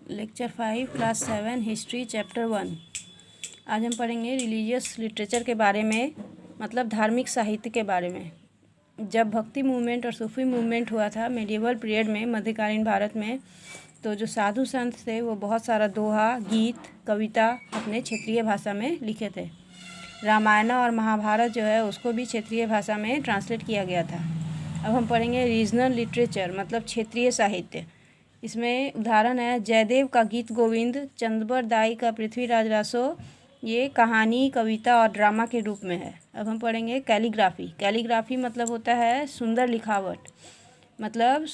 Lecture 5 class 7 history chapter 1। आज हम पढ़ेंगे रिलीजियस लिटरेचर के बारे में, मतलब धार्मिक साहित्य के बारे में। जब भक्ति मूवमेंट और सूफी मूवमेंट हुआ था मेडिवल पीरियड में, मध्यकालीन भारत में, तो जो साधु संत थे वो बहुत सारा दोहा, गीत, कविता अपने क्षेत्रीय भाषा में लिखे थे। रामायण और महाभारत जो है उसको भी क्षेत्रीय भाषा में ट्रांसलेट किया गया था। अब हम पढ़ेंगे रीजनल लिटरेचर, मतलब क्षेत्रीय साहित्य। इसमें उदाहरण है जयदेव का गीत गोविंद, चंद्रबर दाई का पृथ्वीराज रासो, ये कहानी, कविता और ड्रामा के रूप में है। अब हम पढ़ेंगे कैलीग्राफी। कैलीग्राफी मतलब होता है सुंदर लिखावट, मतलब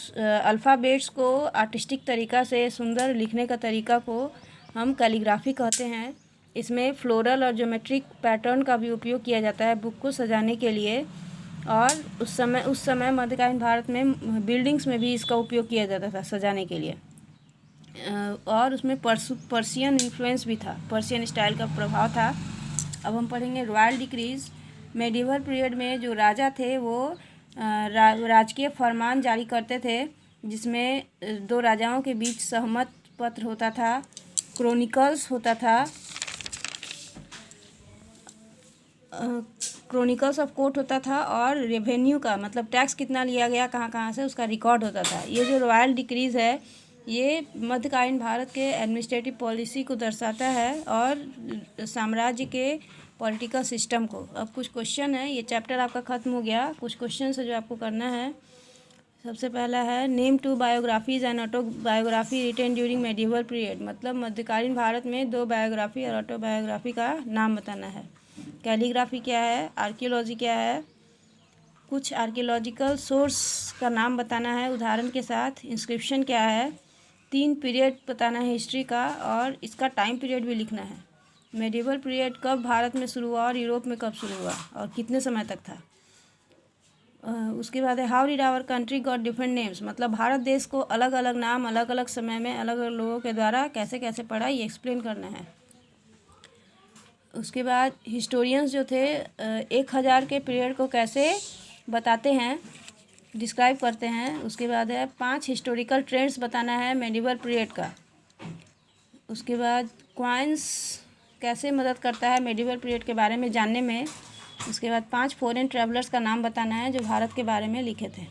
अल्फ़ाबेट्स को आर्टिस्टिक तरीक़ा से सुंदर लिखने का तरीका को हम कैलीग्राफी कहते हैं। इसमें फ्लोरल और ज्योमेट्रिक पैटर्न का भी उपयोग किया जाता है बुक को सजाने के लिए, और उस समय मध्यकालीन भारत में बिल्डिंग्स में भी इसका उपयोग किया जाता था सजाने के लिए। और उसमें पर्शियन इन्फ्लुएंस भी था, पर्शियन स्टाइल का प्रभाव था। अब हम पढ़ेंगे रॉयल डिक्रीज़। मेडिवल पीरियड में जो राजा थे वो राजकीय फरमान जारी करते थे, जिसमें दो राजाओं के बीच सहमत पत्र होता था, क्रॉनिकल्स होता था, क्रॉनिकल्स ऑफ कोर्ट होता था, और रेवेन्यू का मतलब टैक्स कितना लिया गया कहाँ कहाँ से उसका रिकॉर्ड होता था। ये जो रॉयल डिक्रीज़ है ये मध्यकालीन भारत के एडमिनिस्ट्रेटिव पॉलिसी को दर्शाता है और साम्राज्य के पॉलिटिकल सिस्टम को। अब कुछ क्वेश्चन है, ये चैप्टर आपका ख़त्म हो गया। कुछ क्वेश्चन है जो आपको करना है। सबसे पहला है name two biographies and autobiography written during medieval period, मतलब मध्यकालीन भारत में दो बायोग्राफी और ऑटोबायोग्राफी का नाम बताना है। कैलीग्राफी क्या है, आर्कियोलॉजी क्या है, कुछ आर्कियोलॉजिकल सोर्स का नाम बताना है उदाहरण के साथ, इंस्क्रिप्शन क्या है, 3 पीरियड बताना है हिस्ट्री का, और इसका टाइम पीरियड भी लिखना है। मेडिवल पीरियड कब भारत में शुरू हुआ और यूरोप में कब शुरू हुआ और कितने समय तक था। उसके बाद है how did our country got different names, मतलब भारत देश को अलग अलग नाम अलग अलग समय में अलग अलग लोगों के द्वारा कैसे कैसे पढ़ा, ये एक्सप्लेन करना है। उसके बाद हिस्टोरियंस जो थे 1000 के पीरियड को कैसे बताते हैं, डिस्क्राइब करते हैं। उसके बाद है 5 हिस्टोरिकल ट्रेंड्स बताना है मेडिवल पीरियड का। उसके बाद क्वाइंस कैसे मदद करता है मेडिवल पीरियड के बारे में जानने में। उसके बाद 5 फॉरेन ट्रैवलर्स का नाम बताना है जो भारत के बारे में लिखे थे।